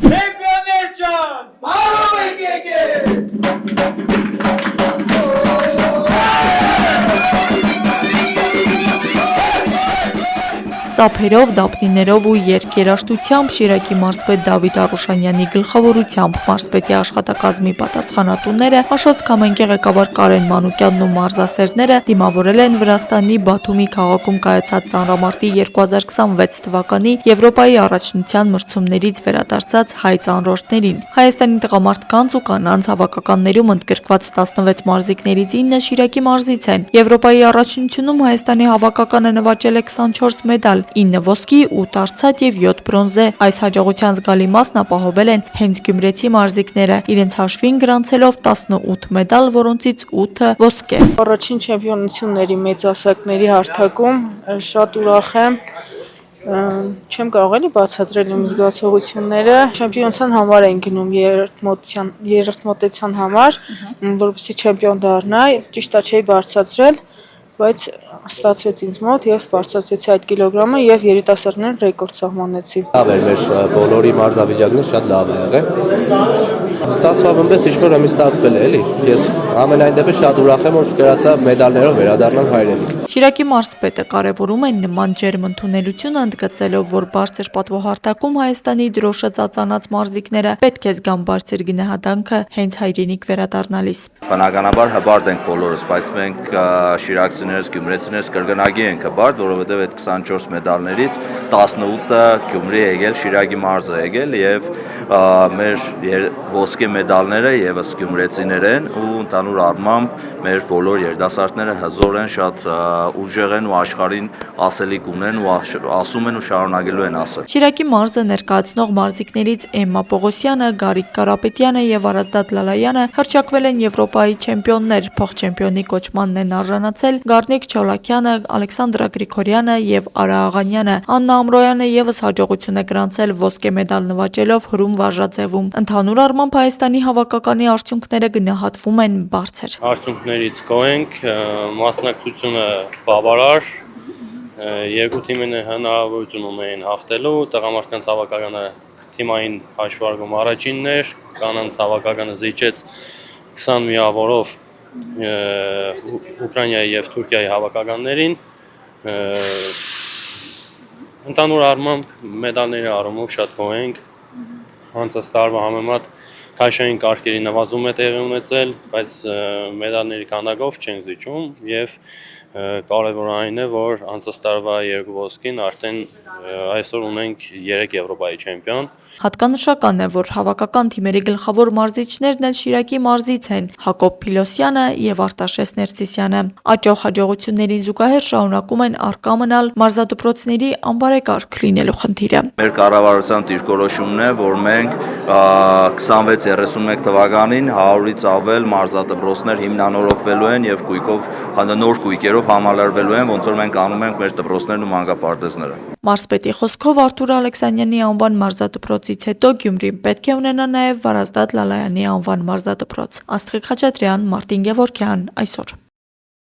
Çempionlar can! Bravo BGG! Ծափերով, դափնիներով ու երգերաշտությամբ Շիրակի մարզպետ Դավիթ Արուշանյանի գլխավորությամբ մարզպետի աշխատակազմի պատասխանատուները, Աշոց Քամենքի ղեկավար Կարեն Մանուկյանն ու մարզասերները դիմավորել են Վրաստանի Բաթումի քաղաքում կայացած ծանրամարտի 2026 թվականի Եվրոպայի առաջնության մրցումներից վերադարձած հայ ծանրորդներին։ Հայաստանի տղամարդկանց ու կանանց հավաքականներում ընդգրկված 16 մարզիկներից 9 Շիրակի մարզից են։ Եվրոպայի առաջնությունում Հայաստանի հավաքականը նվաճել է 24 մեդալ, 9 ոսկի, 8 արծաթ և 7 բրոնզե։ Այս հաջողության զգալի մասն ապահովել են հենց գյումրեցի մարզիկները, իրենց հաշվին գրանցելով 18 մեդալ, որոնցից 8 ոսկե։ Առաջին չեմպիոնությունների մեծահասակների հարթակում շատ ուրախ եմ, չեմ կարող էլի բացատրել իմ զգացողությունները։ Չեմպիոնության համար են գնում երրորդմոտեցան համար, որպեսզի չեմպիոն դառնա, ճիշտ է չէի բարձրացրել, բայց ստացվեց ինձ մոտ եւ բարձրացեցի այդ կիլոգրամը եւ երիտասարդներ ռեկորդ սահմանեցի։ Լավ էր մեր բոլորի մարզավիճակները շատ լավ է եղել։ Ստացվավ այնպես ինչ որ ամի ստացվել է էլի։ Ես ամենայն դեպս շատ ուրախ եմ որ գրացա մեդալներով վերադառնալ հայրենիք։ Շիրակի մարզպետը կարևորում են նման ջերմ ընդունելությունը, ընդգծելով, որ բարձր պատվոհարթակում Հայաստանի դրոշը ծածանած մարզիկները պետք է զգան բարձր գնահատանքը հենց հայրենիք վերադառնալիս։ Բնականաբար հբարտ ենք բոլորս, բայց մենք շիրակցիներս, գյումրեցիներս կրկնակի ենք հբարտ, որովհետև այդ 24 մեդալներից 18-ը Գյումրի է եկել, Շիրակի մարզը է եկել եւ մեր ոսկե մեդալները եւս գյումրեցիներ են ու ընդհանուր առմամբ մեր բոլոր երիտասարդները հզոր են, շատ ուժեղ են ու աշխարհին ասելիք ունեն ու ասում են ու շարունակելու են ասել։ Շիրակի մարզը ներկայացնող մարզիկներից Էմմա Պողոսյանը, Գարիկ Կարապետյանը եւ Արազդատ Լալայանը հռչակվել են Եվրոպայի չեմպիոններ, փոխչեմպիոնի կոչմանն են արժանացել Գառնիկ Չոլակյանը, Ալեքսանդրա Գրիգորյանը եւ Արա Աղանյանը։ Աննա Ամրոյանը եւս հաջողություն է գրանցել ոսկե մեդալ նվաճելով հրում վարժաձևում։ Ընդհանուր առմամբ Հայաստանի հավաքականի արդյունքները գնահատվում են բարձր։ Արդյունքներից գոհ ենք, մասնակցությունը բավարար, երկու թիմերը հնարավորություն ունեին հաղթելու, տղամարդկանց հավաքականը թիմային հաշվարկում առաջինն էր, կանանց հավաքականը զիջեց 20 միավորով Ուկրաինայի եւ Թուրքիայի հավաքականներին։ Ընդհանուր առմամբ մեդալների առումով շատ գոհ ենք, անցած տարվա համեմատ քաշային կարգերի նվազում է տեղի ունեցել, բայց մեդալների քանակով չենք զիջում եւ կարևորը այն է, որ անցած տարվա 2 ոսկին արդեն այսօր ունենք 3 Եվրոպայի չեմպիոն։ Հատկանշական է, որ հավաքական թիմերի գլխավոր մարզիչներն էլ Շիրակի մարզից են՝ Հակոբ Փիլոսյանը եւ Արտաշես Ներսիսյանը։ Աճող հաջողություններին զուգահեռ շարունակում են առկա մնալ մարզադպրոցների անբարեկարգ լինելու խնդիրը։ Մեր կառավարության դիրքորոշումն է, որ մենք 26-31 թվականին 100-ից ավել մարզադպրոցներ հիմնանորոգվելու են եւ նոր կույկերով համալրվելու են, ոնց որ մենք անում ենք մեր դպրոցներն ու մանկապարտեզները։ Մարզպետի խոսքով Արթուր Ալեքսանյանի անվան մարզադպրոցից հետո Գյումրին պետք է ունենա նաև Վարազդատ Լալայանի անվան մարզադպրոց։ Աստղիկ Խաչատրյան, Մարտին Գևորգյան, այսօր։